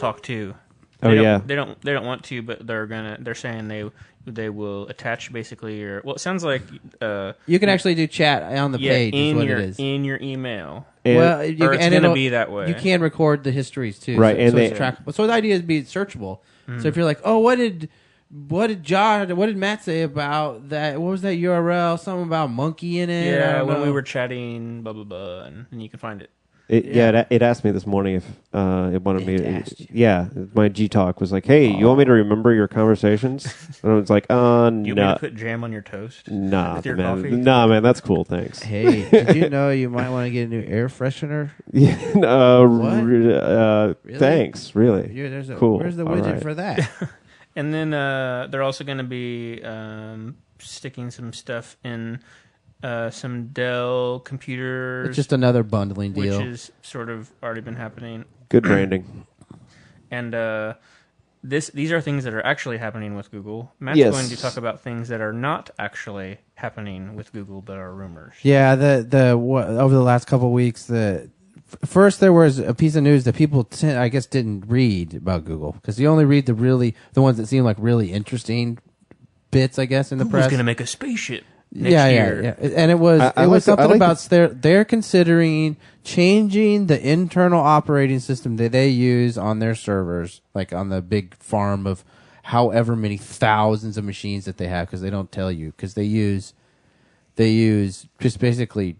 talk too. They don't want to, but they're saying they will attach basically your. Well, it sounds like you can actually do chat on the page. Is what it is in your email. Well, it's going to be that way. You can record the histories too, right? So it's trackable. So the idea is to be searchable. So if you're like, oh, what did Matt say about that? What was that URL? Something about monkey in it. Yeah, when we were chatting, blah blah blah, and you can find it. It asked me this morning if it wanted me to. Yeah, my G-Talk was like, hey, you want me to remember your conversations? And I was like, You want no. me to put jam on your toast? Nah, with your man. coffee? Nah, man, that's cool, thanks. Hey, did you know you might want to get a new air freshener? Yeah, What? Really? Thanks, really. Cool. Where's the widget for that? And then they're also going to be sticking some stuff in some Dell computers. It's just another bundling deal, which has sort of already been happening. Good branding. And these are things that are actually happening with Google. Matt's Yes. going to talk about things that are not actually happening with Google, but are rumors. Yeah, over the last couple of weeks, first there was a piece of news that people I guess didn't read about Google because you only read the ones that seem like really interesting bits, I guess, in the Google's press. going to make a spaceship next year. Yeah. And it was something about they're considering changing the internal operating system that they use on their servers, like on the big farm of however many thousands of machines that they have, because they don't tell you, because they use just basically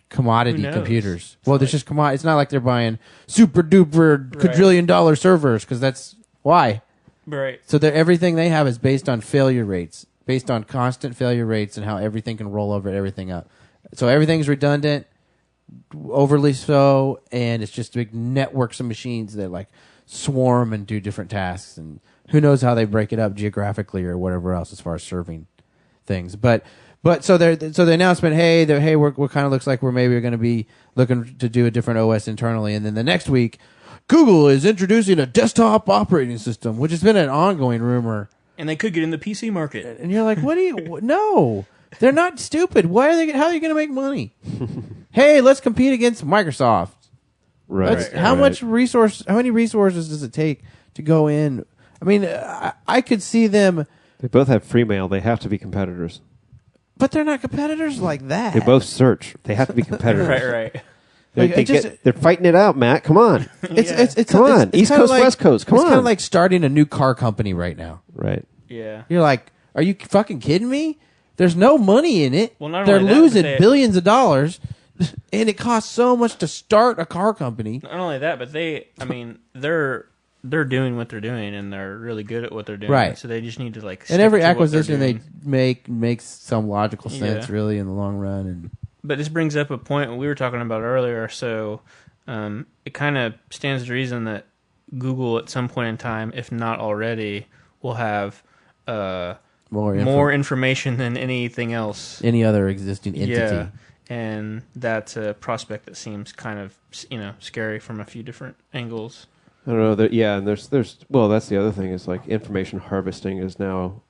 commodity computers. Well, there's just commodity. It's not like they're buying super duper quadrillion dollar servers, because that's why. Right. So everything they have is based on failure rates, based on constant failure rates and how everything can roll over everything up. So everything's redundant, overly so, and it's just big networks of machines that like swarm and do different tasks. And who knows how they break it up geographically or whatever else as far as serving things. But so the announcement, hey, we're kind of looks like we're maybe going to be looking to do a different OS internally, and then the next week, Google is introducing a desktop operating system, which has been an ongoing rumor. And they could get in the PC market. And you're like, what do you? No, they're not stupid. Why are they? How are you going to make money? Hey, let's compete against Microsoft. Right. How many resources does it take to go in? I mean, I could see them. They both have free mail. They have to be competitors. But they're not competitors like that. They both search. They have to be competitors. Right. They're fighting it out, Matt. Come on. It's Come on. East Coast, West Coast. Come on. It's kind of like starting a new car company right now. Right. Yeah. You're like, are you fucking kidding me? There's no money in it. Well, not they're only that, losing but billions of dollars, and it costs so much to start a car company. Not only that, but they're doing what they're doing, and they're really good at what they're doing. Right. So they just need to like. And every stick to what they're acquisition they doing. make makes some logical sense, Yeah. really, in the long run. And But this brings up a point we were talking about earlier. So it kind of stands to reason that Google, at some point in time, if not already, will have more information than anything else. Any other existing entity. Yeah. And that's a prospect that seems kind of scary from a few different angles. I don't know. And there's well, that's the other thing is like information harvesting is now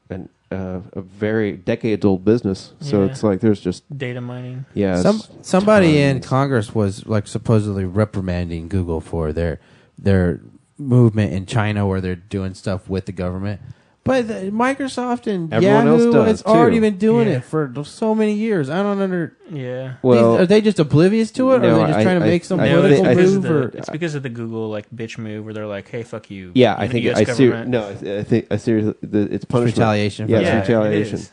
a very decades-old business. So it's like there's just data mining. Yeah. Somebody in Congress was like supposedly reprimanding Google for their movement in China where they're doing stuff with the government. But Microsoft and Everyone else Yahoo does, has already too. been doing it for so many years. I don't Yeah. Well, are they just oblivious to it, or no, are they just trying to make some I political think- move? It's because of the Google like bitch move where they're like, "Hey, fuck you." Yeah, I think US I government. think seriously, it's punishment. retaliation. Yeah, For it's that. retaliation. It is.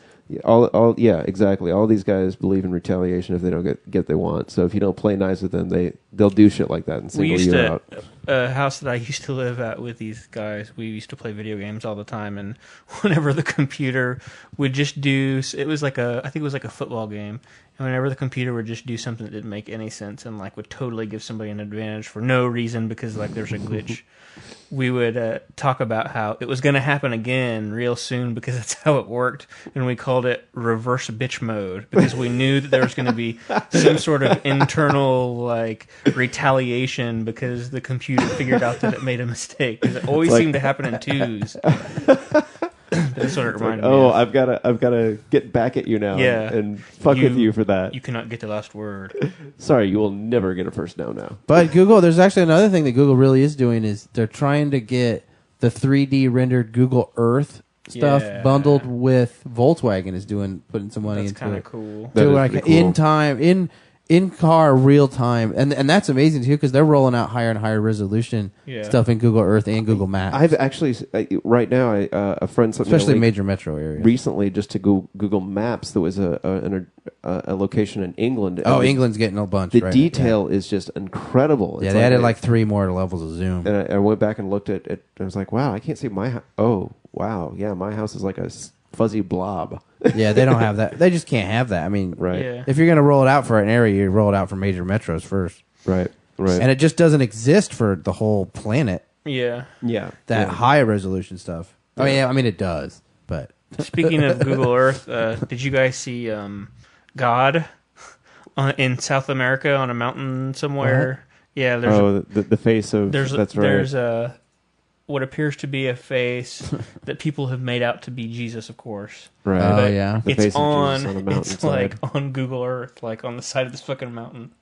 Yeah, exactly. All these guys believe in retaliation if they don't get what they want. So if you don't play nice with them, they'll do shit like that and single you out. A house that I used to live at with these guys, we used to play video games all the time, and whenever the computer would just do, I think it was like a football game, and whenever the computer would just do something that didn't make any sense and like would totally give somebody an advantage for no reason because like there's a glitch, we would talk about how it was going to happen again real soon because that's how it worked, and we called it reverse bitch mode because we knew that there was going to be some sort of internal like retaliation because the computer figured out that it made a mistake because it always seemed to happen in twos. That's what it reminded me Oh, of. I've gotta get back at you now. Yeah. and fuck with you for that. You cannot get the last word. Sorry, you will never get a first down now. But Google, there's actually another thing that Google really is doing is they're trying to get the 3D rendered Google Earth stuff Yeah. bundled with Volkswagen is putting some money That's into kind it. of cool. That To is like pretty cool. in time, in car real time, and that's amazing too because they're rolling out higher and higher resolution Yeah. stuff in Google Earth and Google Maps. I've actually right now a friend sent me a especially link major metro areas. recently just to Google Maps. There was a location in England. Oh, and England's getting a bunch. The right? detail is just incredible. Yeah, It's they added like 3 more levels of zoom. And I went back and looked at it. I was like, wow, I can't see my house. Oh, wow. Yeah, my house is like a fuzzy blob. Yeah, they don't have that. They just can't have that. I mean, Right. Yeah. if you're going to roll it out for an area, you roll it out for major metros first. Right. Right. And it just doesn't exist for the whole planet, Yeah. yeah. that yeah. high resolution stuff. I mean, it does, but Speaking of Google Earth, did you guys see God in South America on a mountain somewhere? Yeah, there's Oh, the face of there's that's right. there's what appears to be a face that people have made out to be Jesus, of course. right. Oh, But yeah. The face It's of Jesus on, on a it's mountainside. like on Google Earth, like on the side of this fucking mountain.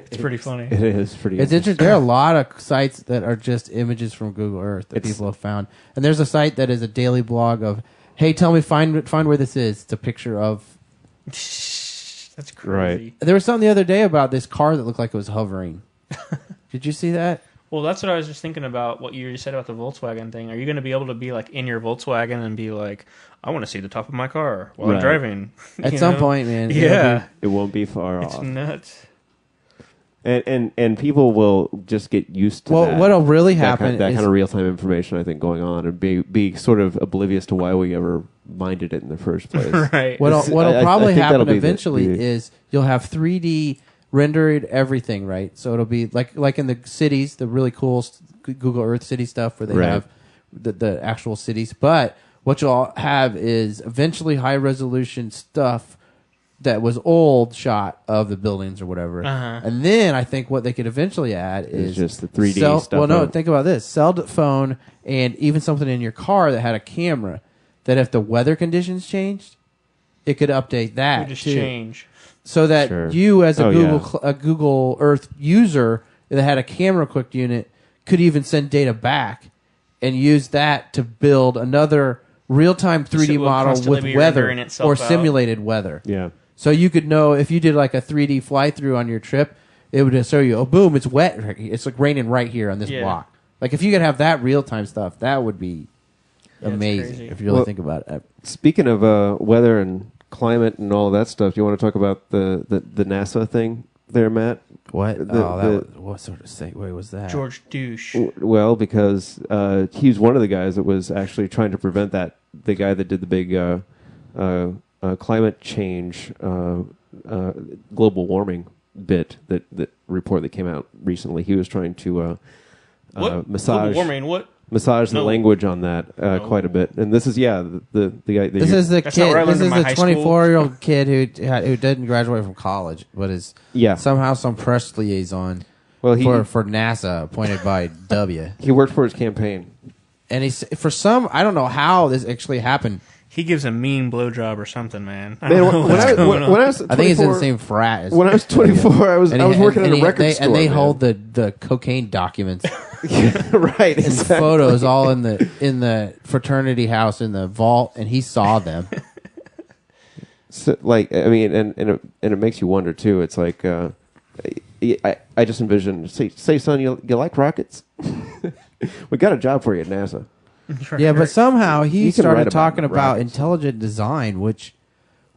It's pretty funny. It is pretty. it's interesting. There are a lot of sites that are just images from Google Earth that It's- people have found. And there's a site that is a daily blog of, hey, tell me, find where this is. It's a picture of. That's crazy. There was something the other day about this car that looked like it was hovering. Did you see that? Well, that's what I was just thinking about. What you said about the Volkswagen thing. Are you going to be able to be like in your Volkswagen and be like, I want to see the top of my car while I'm Right. driving? At You some know? point, man. Yeah, It won't be far it's off, nuts. and people will just get used to Well, that. what'll really that happen kind, that is kind of real time information, I think, going on, and be sort of oblivious to why we ever minded it in the first place. Right. what'll I probably think that'll happen be the- eventually the- is you'll have 3D rendered everything, right? So it'll be like in the cities, the really cool Google Earth city stuff where they Right. have the actual cities. But what you'll have is eventually high resolution stuff that was old shot of the buildings or whatever. Uh-huh. And then I think what they could eventually add It's is just the 3D cell, stuff. Well, no, of- think about this: cell phone and even something in your car that had a camera. That if the weather conditions changed, it could update that We just too. change. So that Sure. you, as a Oh, Google yeah. a Google Earth user that had a camera equipped unit, could even send data back and use that to build another real time 3D So it will model constantly with be weather rendering itself or out. simulated weather. Yeah. So you could know if you did like a 3D fly through on your trip, it would just show you, oh, boom, it's wet. It's like raining right here on this Yeah. block. Like if you could have that real time stuff, that would be it's amazing crazy. if you really Well, think about it. Speaking of weather and climate and all that stuff, do you want to talk about the NASA thing there, Matt? What? the- What sort of segue was that? George Douche. Well, because he's one of the guys that was actually trying to prevent that. The guy that did the big climate change, global warming bit that report that came out recently. He was trying to What? massage Global warming, what? the No. language on that quite a bit. And this is the guy. That This is the That's not kid. where I This learned in is my the high school. 24-year-old kid who didn't graduate from college, but is yeah. somehow some press liaison Well, he for NASA appointed by W. he worked for his campaign. And he's for some I don't know how this actually happened. He gives a mean blowjob or something, man. I Man, don't know when what's I going on. was I think he's in the 24 same frat. As When I was 24, I was working at a record store. and they man. hold the cocaine documents right and exactly. photos all in the fraternity house in the vault, and he saw them. So, like, I mean, and it makes you wonder too. It's like I just envision say son, you like rockets? We got a job for you at NASA. Yeah, but somehow he You can write started about talking about rockets. intelligent design, which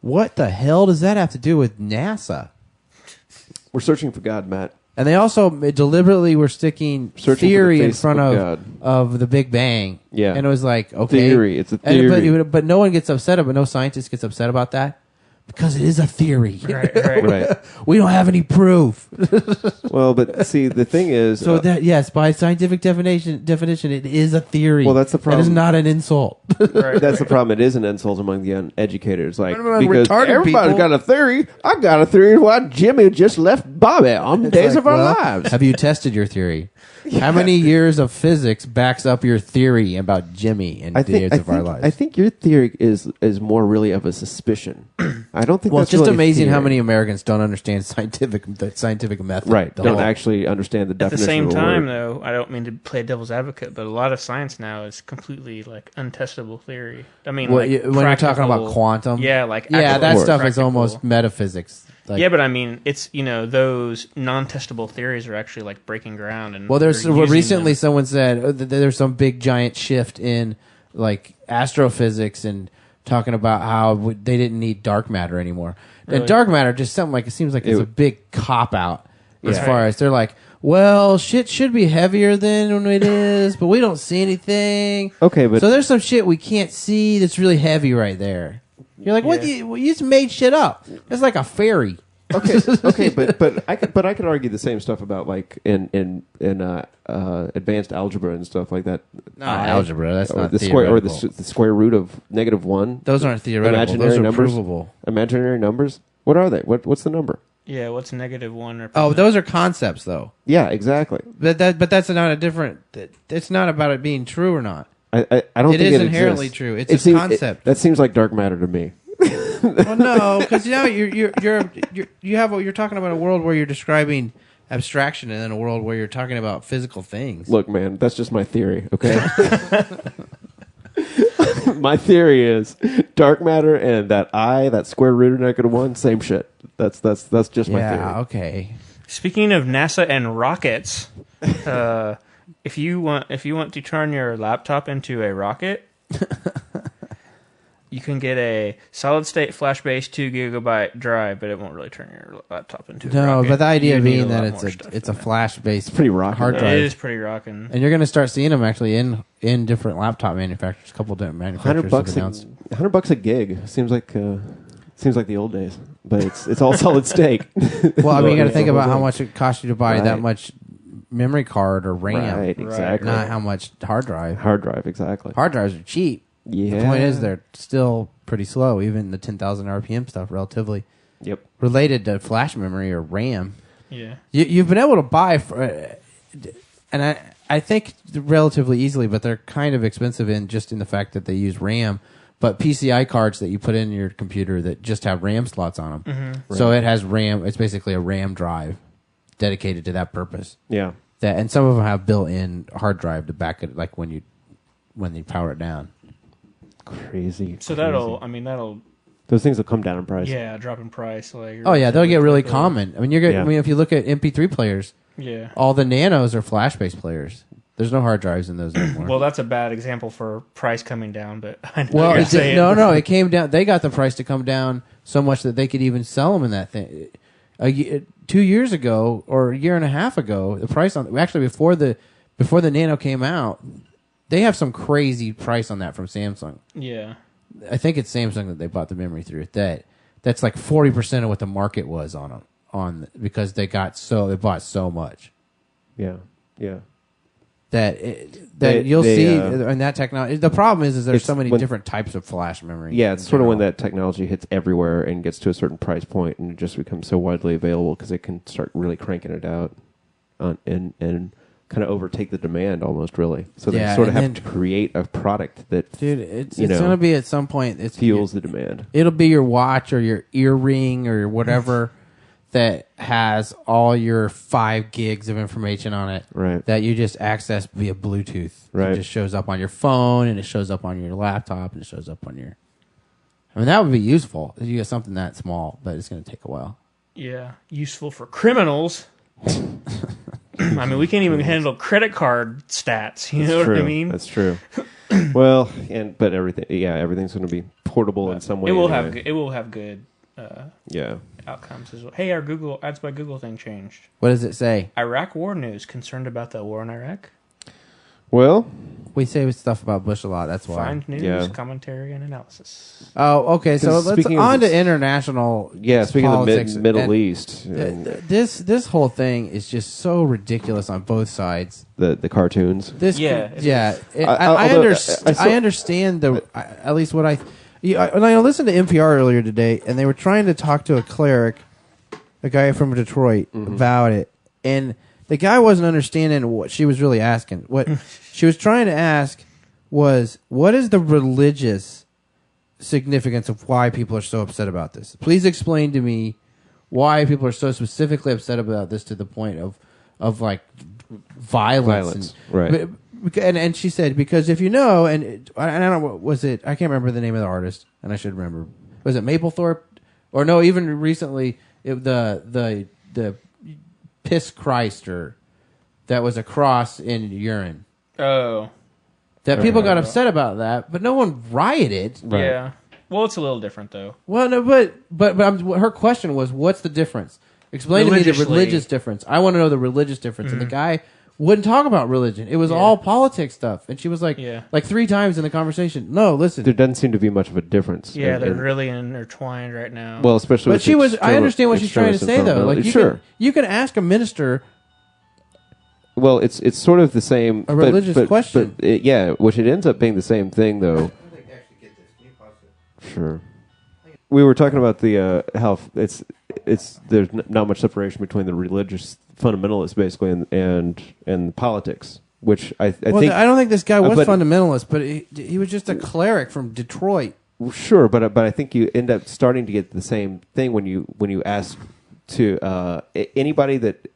what the hell does that have to do with NASA? We're searching for God, Matt. And they also deliberately were sticking Searching for theory the in face front of of God. the Big Bang. Yeah. And it was like, okay. Theory. It's a And- theory. but no one gets upset about no scientist gets upset about that. Because it is a theory. Right, right. Right. We don't have any proof. Well, but see, the thing is, So that yes, by scientific definition, it is a theory. Well, that's the That is problem. not an insult. Right, that's the problem. It is an insult among the uneducated. Like, What about because retarded everybody's people? got a theory. I got a theory why Jimmy just left Bobby on the days of our Well, lives. Have you tested your theory? How many years of physics backs up your theory about Jimmy and Days of Our Lives? I think your theory is more really of a suspicion. I don't think Well, that's it's just really a amazing how theory. many Americans don't understand the scientific method. Right. The Don't whole- actually understand the At the definition same of a time, word. though, I don't mean to play devil's advocate, but a lot of science now is completely like untestable theory. I mean, Well, like, when you're talking about practical- quantum, yeah, like yeah, actual that stuff is practical- almost metaphysics. Like, yeah, but I mean, it's those non-testable theories are actually like breaking ground. And well, there's they're using recently them. someone said there's some big giant shift in like astrophysics and talking about how they didn't need dark matter anymore. Really? And dark matter just something like it seems like it's a big cop out as Yeah. far as they're like, well, shit should be heavier than it is, but we don't see anything. Okay, but So there's some shit we can't see that's really heavy right there. You're like, what? Yeah. You just made shit up. It's like a fairy. okay, but I could argue the same stuff about like in advanced algebra and stuff like that. Not algebra. That's Or not the square or theoretical. the square root of -1. Those aren't theoretical. Imaginary Those are numbers? provable. Imaginary numbers. What are they? What's the number? Yeah, what's -1 or Oh, those are concepts, though. Yeah, exactly. But that's not a different. It's not about it being true or not. I don't It think is it inherently exists. true. It's It a seems- concept. that seems like dark matter to me. Well, no, because now you're talking about a world where you're describing abstraction, and then a world where you're talking about physical things. Look, man, that's just my theory. Okay. My theory is dark matter and that square root of -1, same shit. That's just my theory. Yeah. Okay. Speaking of NASA and rockets, if you want to turn your laptop into a rocket, you can get a solid state flash based 2 gigabyte drive, but it won't really turn your laptop into a No, rocket. but the idea You need being a that lot it's more a stuff it's a than that. flash based Pretty rocking, hard though. drive. It is pretty rocking. And you're going to start seeing them actually in different laptop manufacturers. A couple different manufacturers have announced. $100 a gig seems like the old days, but it's all solid state. Well, I mean, you got to It's think the whole about how thing. much it costs you to buy Right. that much memory card or RAM, Right, exactly. not how much hard drive. Hard drive, exactly. Hard drives are cheap. Yeah. The point is they're still pretty slow, even the 10,000 RPM stuff, relatively Yep. related to flash memory or RAM. Yeah. You've been able to buy, and I think relatively easily, but they're kind of expensive in the fact that they use RAM. But PCI cards that you put in your computer that just have RAM slots on them, Mm-hmm. so it has RAM. It's basically a RAM drive dedicated to that purpose. Yeah. That and some of them have built-in hard drive to back it, like when you power it down. Crazy. So crazy. that'll Those things will come down in price. drop in price. Like Oh yeah, they'll get really quickly. common. I mean, you're good. Yeah. I mean, if you look at MP3 players, Yeah. all the Nanos are flash-based players. There's no hard drives in those anymore. Well, that's a bad example for price coming down, but I know Well, what you're it did, saying. no, it came down. They got the price to come down so much that they could even sell them in that thing. 2 years ago or a year and a half ago, the price on actually before the Nano came out, they have some crazy price on that from Samsung. Yeah. I think it's Samsung that they bought the memory through. That's like 40% of what the market was on them because they bought so much. Yeah. Yeah. That you'll they, see in that technology. The problem is there's it's so many when- different types of flash memory. Yeah, it's in sort of when general. that technology hits everywhere and gets to a certain price point and it just becomes so widely available because it can start really cranking it out and kind of overtake the demand almost, really. So they Yeah, sort of and have then- to create a product that Dude, it's you know, going to be at some point. It's fuels the demand. It'll be your watch or your earring or whatever that has all your 5 gigs of information on it. Right. That you just access via Bluetooth. Right. It just shows up on your phone and it shows up on your laptop and it shows up on your. I mean, that would be useful if you get something that small, but it's going to take a while. Yeah. Useful for criminals. I mean, we can't even handle credit card stats. You know what I True. mean? That's true. Well, but everything's going to be portable in some way. It will anyway. have good Yeah. outcomes as well. Hey, our Google Ads by Google thing changed. What does it say? Iraq war news. Concerned about the war in Iraq? Well, We say stuff about Bush a lot. That's why. Find news, Yeah. commentary, and analysis. Oh, okay. So 'Cause let's speaking of on to this- international. speaking politics. of the Middle And East, and this whole thing is just so ridiculous on both sides. the cartoons. This, Yeah, it yeah. I- although, I understand at least what when I listened to NPR earlier today, and they were trying to talk to a cleric, a guy from Detroit, about it, and the guy wasn't understanding what she was really asking. What she was trying to ask was, what is the religious significance of why people are so upset about this? Please explain to me why people are so specifically upset about this to the point of like violence. Right. And she said, because if you know, and I don't know, what was it? I can't remember the name of the artist, and I should remember. Was it Mapplethorpe? Or no, even recently, the Piss Christ, or that was a cross in urine. Oh, That people got upset about that, but no one rioted. Right. yeah. Well, it's a little different though. Well, no, but her question was, what's the difference? Explain to me the Religiously. religious difference. I want to know the religious difference. And the guy wouldn't talk about religion. It was Yeah. all politics stuff. And she was like, Yeah. like 3 times in the conversation, no, listen. There doesn't seem to be much of a difference. Yeah, And- they're and- really intertwined right now. well, especially. But with she was. I extremi- understand what she's trying to say, extremism though. from- Like, sure. you can ask a minister. Well, it's sort of the same. A religious question. But yeah, which it ends up being the same thing, though. Sure. We were talking about the how there's not much separation between the religious fundamentalists, basically, and politics, which I Well, think. I don't think this guy was but- fundamentalist, but he was just a cleric from Detroit. Sure, but I think you end up starting to get the same thing when you ask to anybody that,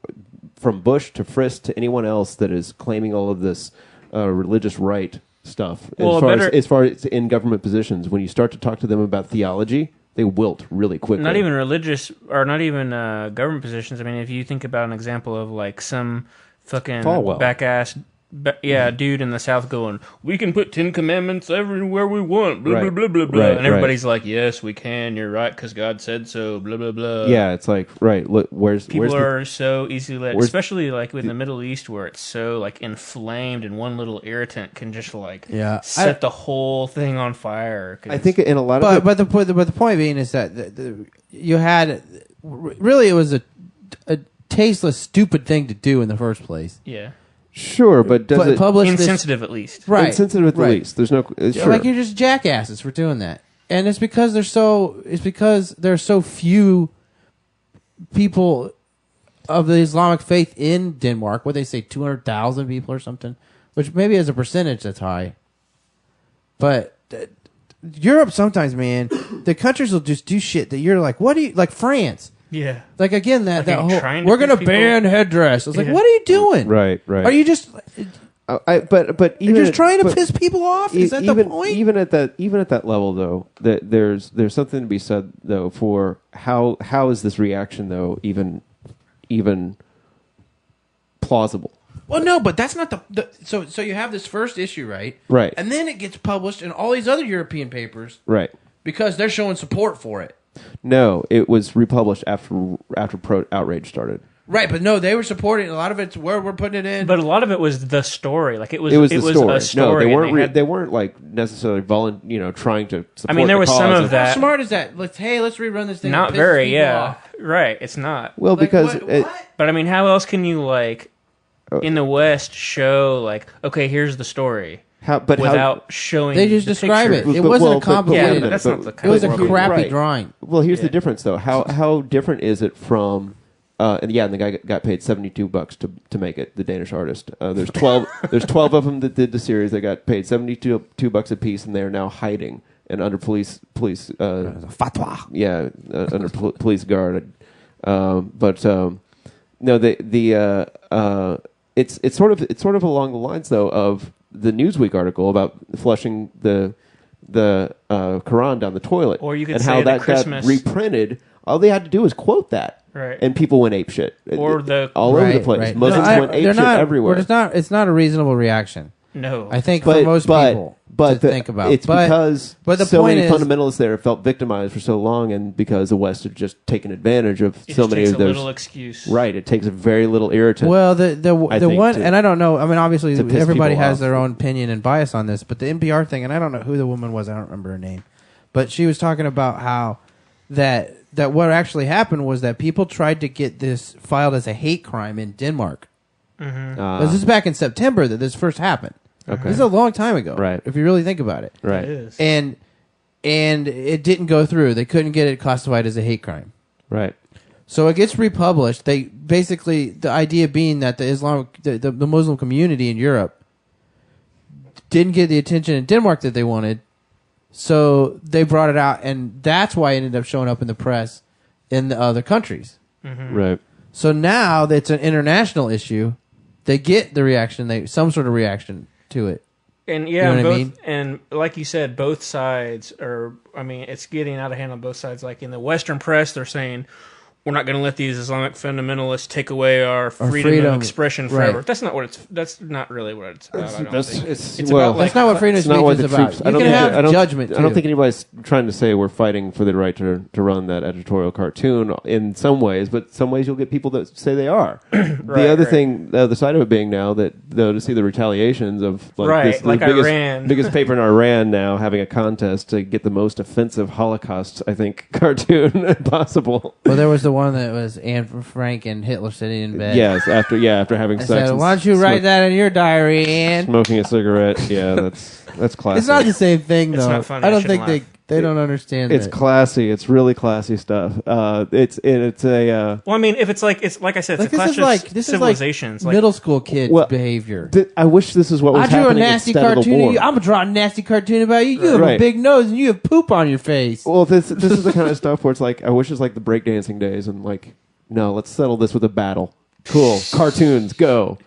from Bush to Frist to anyone else that is claiming all of this religious right stuff, Well, as far as in government positions, when you start to talk to them about theology, they wilt really quickly. not even religious, or not even government positions. I mean, if you think about an example of like some fucking Falwell. back-ass, dude in the South going, we can put 10 commandments everywhere we want, blah, Right. blah, blah, blah, blah. Right, and everybody's like, yes, we can, you're right, because God said so, blah, blah, blah. Yeah, it's like right. Look, People where's are so easily led, where's- especially like in the Middle East where it's so like inflamed, and one little irritant can just like Yeah. set the whole thing on fire. 'cause I think in a lot of But the point being is that you had really, it was a tasteless, stupid thing to do in the first place. yeah, sure, but does it Publish this, insensitive at least. right? insensitive at the right. least? There's no sure. Like, you're just jackasses for doing that, and it's because there's so few people of the Islamic faith in Denmark. What they say, 200,000 people or something, which maybe as a percentage that's high, but. Europe sometimes, man, the countries will just do shit that you're like, what do you like? France, Yeah. like again that Like, are you whole trying to we're gonna teach people- ban headdress. I was like, Yeah. what are you doing? right. Are you just But even you're just trying to but piss people off? Is that even, the point? Even at that level, though, that there's something to be said though for how is this reaction though even plausible? Well, no, but that's not the so you have this first issue, right? Right. And then it gets published in all these other European papers Right. because they're showing support for it. No, it was republished after outrage started. Right, but no, they were supporting. A lot of it's where we're putting it in. But a lot of it was the story. Like it was The story. a story. No, they and weren't. had- They weren't like necessarily trying to. Support I mean, there the was cause some of and- that. How smart is that? Let's rerun this thing. not It pisses very. people Yeah. off. Right. It's not. Well, Like, because what? But I mean, how else can you like in the West show like, okay, here's the story without showing? They just the describe picture? it. It wasn't a but complicated. Yeah, but that's not the It was a kind of crappy right. drawing. Well, here's the Yeah. difference, though. How different is it from? And the guy got paid $72 to make it. The Danish artist. There's 12. There's 12 of them that did the series. They got paid $72 a piece, and they are now hiding and under police. Fatwa. Yeah, under police guard. No, it's sort of along the lines though of the Newsweek article about flushing the Quran down the toilet, Or you could and say how that that Christmas- got reprinted. All they had to do was quote that, Right. and people went apeshit. Or the- all over the place. Muslims went apeshit everywhere. It's not a reasonable reaction. No. I think for most people to think about. It's because but the so point many is, fundamentalists there felt victimized for so long, and because the West had just taken advantage of it so just many takes of a those. little excuse. Right, it takes a very little irritant. well, the one, too. and I don't know. I mean, obviously, To piss everybody people has off. their own opinion and bias on this, but the NPR thing, and I don't know who the woman was. I don't remember her name, but she was talking about how that what actually happened was that people tried to get this filed as a hate crime in Denmark. This is back in September that this first happened. Okay. This is a long time ago, Right. if you really think about it. Right. It is. And it didn't go through. They couldn't get it classified as a hate crime. Right. So it gets republished. They basically, the idea being that the Muslim community in Europe didn't get the attention in Denmark that they wanted, so they brought it out, and that's why it ended up showing up in the press in the other countries. Right. So now that it's an international issue, they get the reaction, some sort of reaction to it. And yeah, You know what I both, mean? and like you said, both sides are. I mean, it's getting out of hand on both sides. Like in the Western press, they're saying we're not going to let these Islamic fundamentalists take away our freedom of expression forever. right. That's not what it's. That's not really what it's about. I don't think. It's It's well, about, like, That's not what freedom of it's not speech what is the about. troops. You can have judgment, I don't too. think anybody's trying to say we're fighting for the right to run that editorial cartoon in some ways, but some ways you'll get people that say they are. The other thing, the other side of it being now that though to see the retaliations of like Right, this, like the biggest, Iran. biggest paper in Iran now having a contest to get the most offensive Holocaust, I think, cartoon possible. Well, there was the one that was Anne Frank and Hitler sitting in bed. Yes, after having I sex. said, and why don't you write smoke- that in your diary, Anne? Smoking a cigarette. Yeah, that's classic. It's not the same thing, though. It's not funny. I I don't shouldn't think they don't understand It's that. classy. It's really classy stuff. It's a. Well, I mean, if it's like I said, it's a clash of this civilizations. is like middle school kids' Well, behavior. I wish this is what was I drew a happening nasty instead of the cartoon war. of you. I'm gonna draw a nasty cartoon about you. You have a Right. big nose and you have poop on your face. Well, this is the kind of stuff where it's like I wish it's like the breakdancing days and like no, let's settle this with a battle. Cool, cartoons go.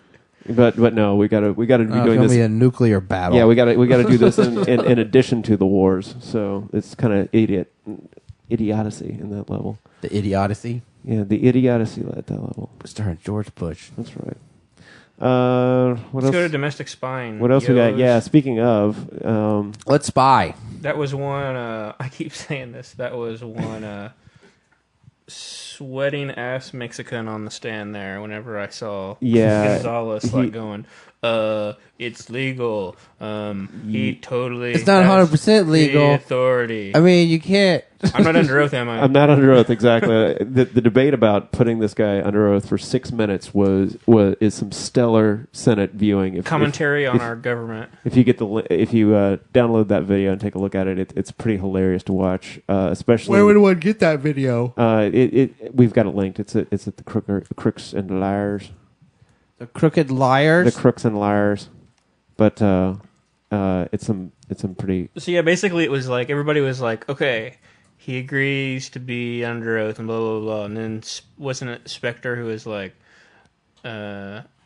But no, we gotta be It's doing gonna this. be a nuclear battle. Yeah, we gotta do this in addition to the wars. So it's kind of idiocy in that level. The idiocy. Yeah, the idiocy at that level. Starring George Bush. That's right. What Let's else? go to domestic spying. What else we got? Yos. Yeah, speaking of, Let's spy. That was one. I keep saying this. That was one sweating ass Mexican on the stand there. Whenever I saw Gonzalez like going, it's legal. He totally. It's not has 100% legal. the authority. I mean, you can't. I'm not under oath, am I? I'm not under oath exactly. The debate about putting this guy under oath for 6 minutes is some stellar Senate viewing. Commentary on our government. If you download that video and take a look at it, it's pretty hilarious to watch. Especially Where would one get that video? we've got it linked. It's at the Crooks and Liars. The Crooked Liars. The Crooks and Liars, but it's some pretty. So yeah, basically it was like everybody was like, okay, he agrees to be under oath and blah blah blah, and then wasn't it Spectre who was like,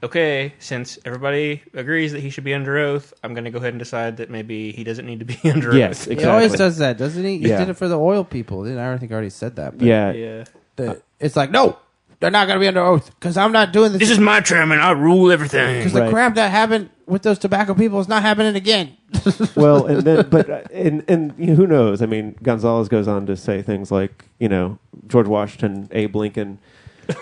okay, since everybody agrees that he should be under oath, I'm going to go ahead and decide that maybe he doesn't need to be under Yes, oath. He exactly. always does that, doesn't he? He Yeah. did it for the oil people. I think I already said that. But Yeah. It's like, no, they're not going to be under oath because I'm not doing this. This is my term and I rule everything. Because the Right. crap that happened with those tobacco people is not happening again. Well, and then, but and you know, who knows? I mean, Gonzalez goes on to say things like, George Washington, Abe Lincoln,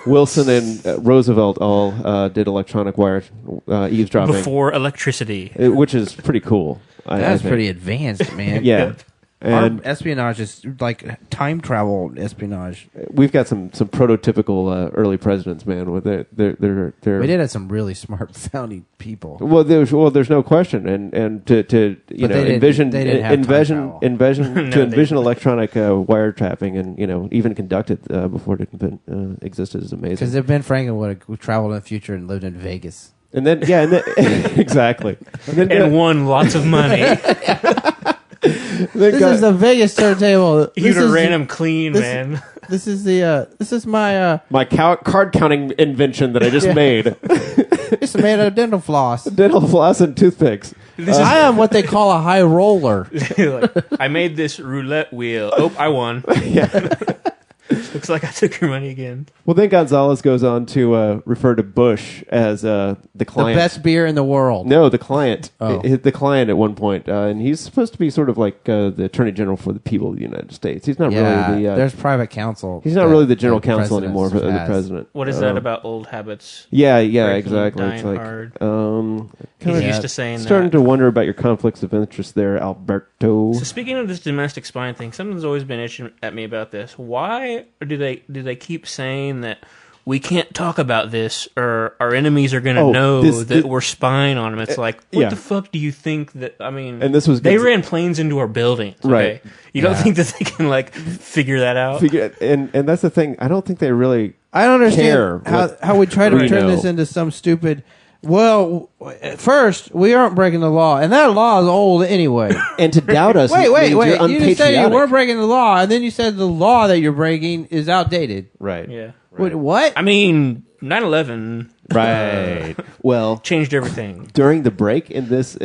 Wilson, and Roosevelt all did electronic wire eavesdropping Before electricity. which is pretty cool. I That's think. pretty advanced, man. Yeah, and Our espionage is like time travel espionage. we've got some prototypical early presidents, man. With they're We did have some really smart founding people. Well, there's no question, and to But they didn't have time travel. envision electronic wiretapping, and even conduct it before it existed is amazing. Because if Ben Franklin would have traveled in the future and lived in Vegas. And then exactly, And won lots of money. This is the Vegas turntable. You'd have ran him clean, this- man. This is my my card counting invention that I just made. it's made out of dental floss. Dental floss and toothpicks. I am what they call a high roller. Like, I made this roulette wheel. Oh, I won. Looks like I took your money again. Well, then Gonzalez goes on to refer to Bush as the The client. best beer in the world. No, the client. Oh. The client at one point. And he's supposed to be sort of like the Attorney General for the people of the United States. He's not Yeah, really the... there's private counsel. he's not really the general counsel president anymore for the has. president. What is that about old habits? Yeah, Breaking, exactly. dying It's like... hard. Kind He's of used to saying starting that. to wonder about your conflicts of interest there, Alberto. So speaking of this domestic spying thing, something's always been itching at me about this. Why do they keep saying that we can't talk about this, or our enemies are going to know that we're spying on them? It's like, what the fuck do you think that? I mean, and this was they ran planes into our buildings, okay? Right. You don't think that they can like figure that out? And that's the thing. I don't think they really. I don't care understand how we try to we turn know. this into some stupid. Well, at first we aren't breaking the law, and that law is old anyway. And to doubt us. wait! means you're You just said you unpatriotic. weren't breaking the law, and then you said the law that you're breaking is outdated. Right. Yeah. Wait, what? I mean, 9/11 Right. Well, changed everything. during the break in this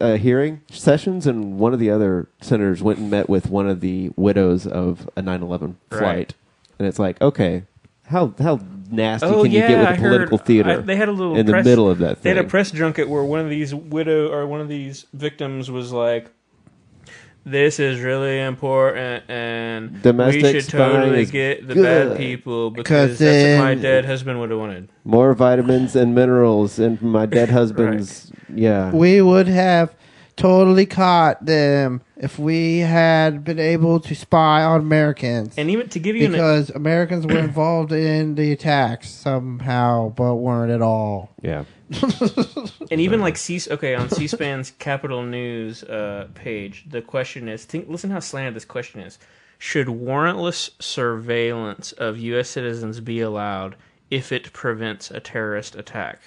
hearing, Sessions and one of the other senators went and met with one of the widows of a 9/11 flight, Right. and it's like, okay, how nasty Oh can you yeah, get with I the political heard. theater? They had a little in press, the middle of that They thing. had a press junket where one of these victims was like, "This is really important, and Domestic we should spying totally is get the good. bad people because that's then- what my dead husband would have wanted." More vitamins and minerals in my dead husband's. Yeah. We would have totally caught them if we had been able to spy on Americans. And even to give you Because Americans were involved in the attacks somehow, but weren't at all. Yeah. and even like on C-SPAN's Capital News page, the question is: listen how slanted this question is. Should warrantless surveillance of U.S. citizens be allowed if it prevents a terrorist attack?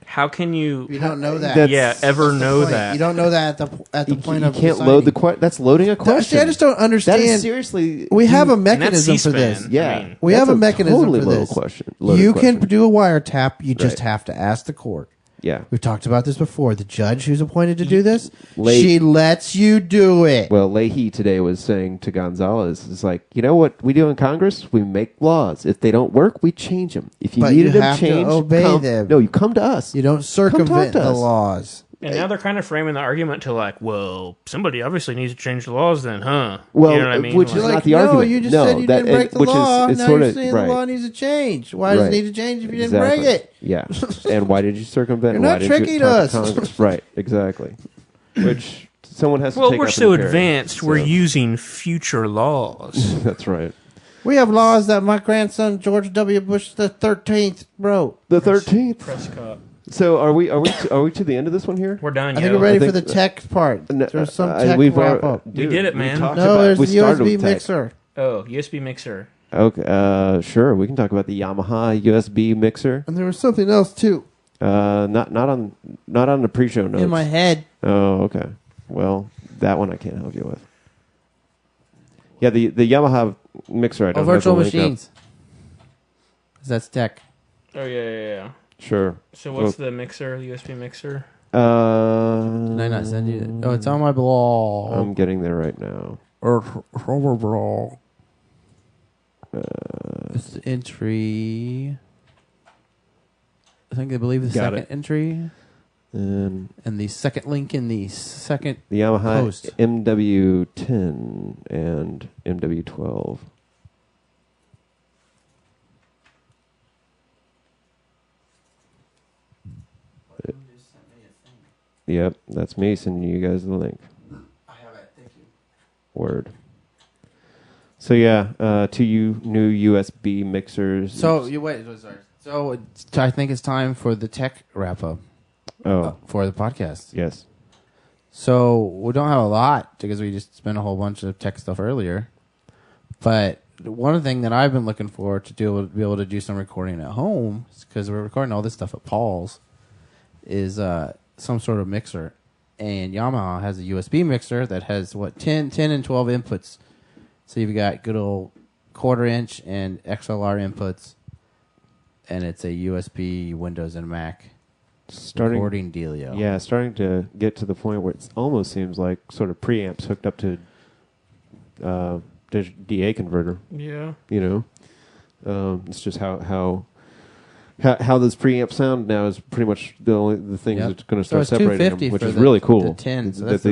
How can you? You don't know that. That's- ever That's the know point. that? You don't know that at the You, point you of can't deciding. load the question. That's loading a question. See, I just don't That understand. is seriously. We have a And that's mechanism for this. C-SPAN. Yeah. I mean, We That's have a mechanism totally for loaded this. question. Loaded You question. can do a wiretap. You just Right. have to ask the court. Yeah. We've talked about this before. The judge who's appointed to do this, Late- she lets you do it. Well, Leahy today was saying to Gonzalez, "It's like, you know what we do in Congress? We make laws. If they don't work, we change them. If you But needed you them have to changed, obey come, them. No, you come to us. You don't circumvent to the us. laws. And now they're kind of framing the argument to like, well, somebody obviously needs to change the laws, then, huh? Well, you know what I mean? which Like- is You're not like, the no, argument. you just No, said you that- didn't break the which is- law. it's Now sort you're of- saying right. the law needs to change. Why does Right. it need to change if you didn't Exactly. break it? Yeah. And why did you circumvent? You're and why not did you tricking talk us. to Congress? Right. Exactly. Which someone has to well, take we're up so and carry. advanced. We're So- using future laws. That's right. We have laws that my grandson George W. Bush the 13th wrote. The 13th. Prescott. So are we to the end of this one here? We're done. I think yo. we're ready think- for the tech part. No, There's some tech we've wrap al- up. We did it, man. talked No, about- there's we the started USB with tech. mixer. Oh, USB mixer. Okay, sure. We can talk about the Yamaha USB mixer. And there was something else too Not on the pre-show notes. in my head. Oh, okay. Well, that one I can't help you with. Yeah, the Yamaha mixer. I don't Oh, have the virtual link up. machines. 'Cause that's tech. Oh yeah. Sure. So what's the mixer? The USB mixer? Did I not send you that? Oh, it's on my blog. I'm getting there right now. Or blog. It's the entry. I think they believe the Got second it. entry And and the second link in the second. the Yamaha Post. MW10 and MW12. Yep, that's me sending you guys the link. I have it. Thank you. Word. So yeah, two new USB mixers. So you wait. Sorry. So I think it's time for the tech wrap up for the podcast. Yes. So we don't have a lot because we just spent a whole bunch of tech stuff earlier. But one thing that I've been looking for to be able to do some recording at home, because we're recording all this stuff at Paul's, is some sort of mixer. And Yamaha has a USB mixer that has 10 and 12 inputs. So you've got good old 1/4 inch and XLR inputs, and it's a USB Windows and Mac recording dealio. Yeah, starting to get to the point where it almost seems like sort of preamps hooked up to DA converter. Yeah. You know, it's just how those preamps sound now is pretty much the things Yep. that's going to So start it's separating them, $250 which for is the- really the cool. 10, so that that's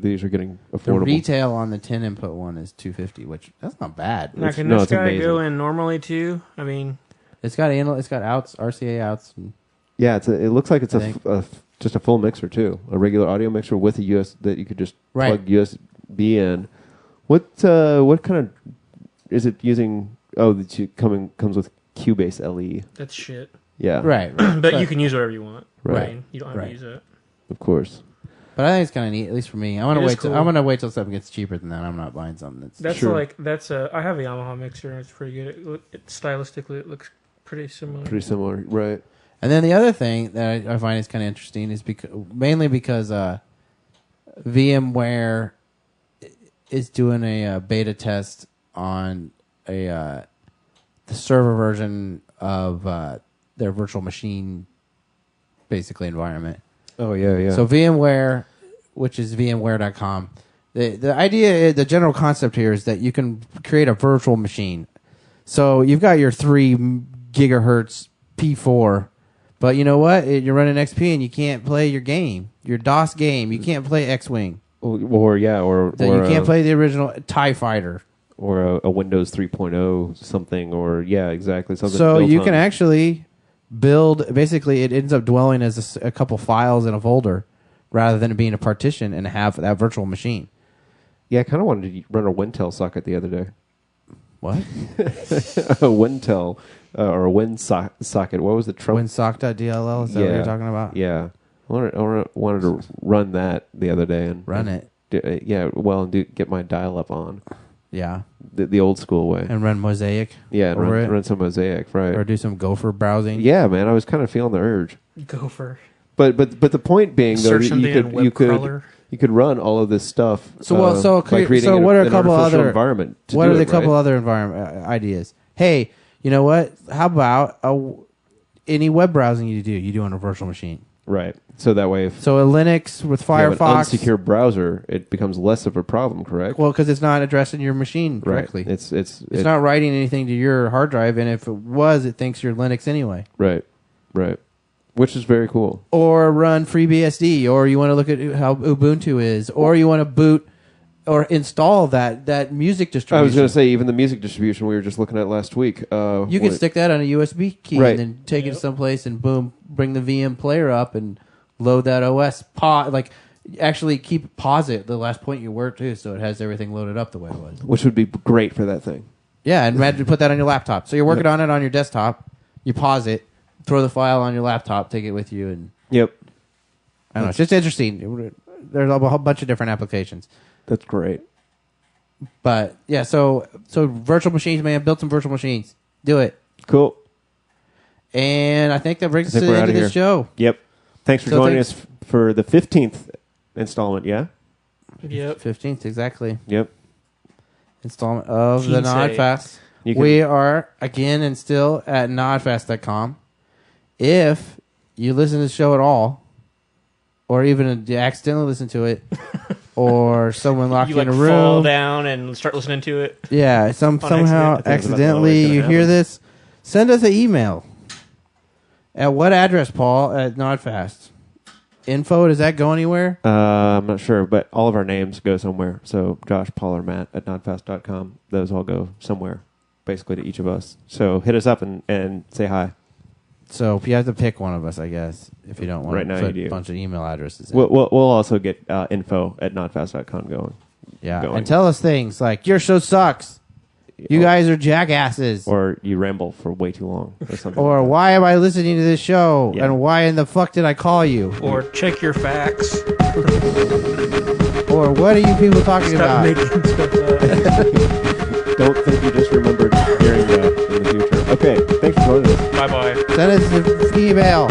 these are getting The affordable. retail on the 10 input one is $250, which that's not bad. Now, can no, this it's guy amazing. go in normally too? I mean, It's got outs, RCA outs. And Yeah, it looks like it's I think. just a full mixer too, a regular audio mixer with a US that you could just Right. plug USB in. What kind of is it using? Oh, comes with Cubase LE. that's shit. Yeah, right. But you can use whatever you want. Right. I mean, you don't have Right. to use it. of course. But I think it's kind of neat, at least for me. I'm It gonna is wait. cool. I'm gonna wait till something gets cheaper than that. I'm not buying something That's Sure. I have a Yamaha mixer and it's pretty good. Stylistically, it looks pretty similar. Pretty similar, right? And then the other thing that I find is kind of interesting is mainly because VMware is doing a beta test on the server version of their virtual machine, basically environment. Oh yeah. So VMware, which is VMware.com, the idea, the general concept here is that you can create a virtual machine. So you've got your 3 gigahertz P4, but you know what? You're running XP and you can't play your game, your DOS game. You can't play X-Wing. or You can't play the original TIE Fighter. or a Windows 3.0 something, or yeah, exactly something. So built you on- can actually build. Basically, it ends up dwelling as a couple files in a folder, rather than it being a partition and have that virtual machine. Yeah, I kind of wanted to run a Wintel socket the other day. What? A Wintel or a socket. What was the Trump? WinSock.dll, is that what you're talking about? Yeah, I wanted to run that the other day and Run it. Get my dial-up on Yeah. the old school way. And run Mosaic. Yeah, and over it. run some Mosaic, right? Or do some Gopher browsing. Yeah, man, I was kind of feeling the urge. Gopher. But the point being, though, Search that something in web crawler. you could run all of this stuff. By creating so what are a an couple artificial other environment? What are the couple right? other environment ideas? Hey, you know what? How about any web browsing you do on a virtual machine? Right. So that way, if So a Linux with you have an Firefox. unsecure browser, it becomes less of a problem. Correct. Well, because it's not addressing your machine correctly. Right. It's not writing anything to your hard drive, and if it was, it thinks you're Linux anyway. right. Which is very cool. Or run FreeBSD, or you want to look at how Ubuntu is, or you want to boot or install that music distribution. I was going to say even the music distribution we were just looking at last week. You can stick that on a USB key Right. and then take it someplace and boom, bring the VM player up and load that OS. Actually pause it the last point you were to, so it has everything loaded up the way it was. which would be great for that thing. Yeah, and imagine put that on your laptop. So you're working on it on your desktop, you pause it, throw the file on your laptop, take it with you, and Yep. I don't know. It's just interesting. There's a whole bunch of different applications. That's great. But yeah, so virtual machines, man, build some virtual machines. Do it. Cool. And I think that brings us think to the we're end outta of this here. show. Yep. Thanks for So joining thanks- us for the 15th installment. Yeah. Yep. 15th, exactly. Yep. Installment of the Teensay. Nodfast. You can- We are, again and still, at nodfast.com. If you listen to the show at all, or even you accidentally listen to it, or someone locked You you like in a fall room, down and start listening to it. yeah, somehow accident. I think that's about the accidentally only way it's you gonna hear happen. this, send us an email. At what address, Paul, at Nodfast? Info, does that go anywhere? I'm not sure, but all of our names go somewhere. So Josh, Paul, or Matt at nodfast.com. Those all go somewhere, basically to each of us. So hit us up and say hi. So if you have to pick one of us, I guess, if you don't want Right to now put you a do. bunch of email addresses in. We'll also get info at nodfast.com going. Yeah, going. and tell us things like, your show sucks. You guys are jackasses. Or you ramble for way too long or something. Or like why am I listening to this show? Yeah. And why in the fuck did I call you? Or check your facts. Or what are you people talking Stop about? making stuff up. that. Don't think you just remembered hearing that in the future. Okay, thanks for joining us. Bye bye. Send us an email.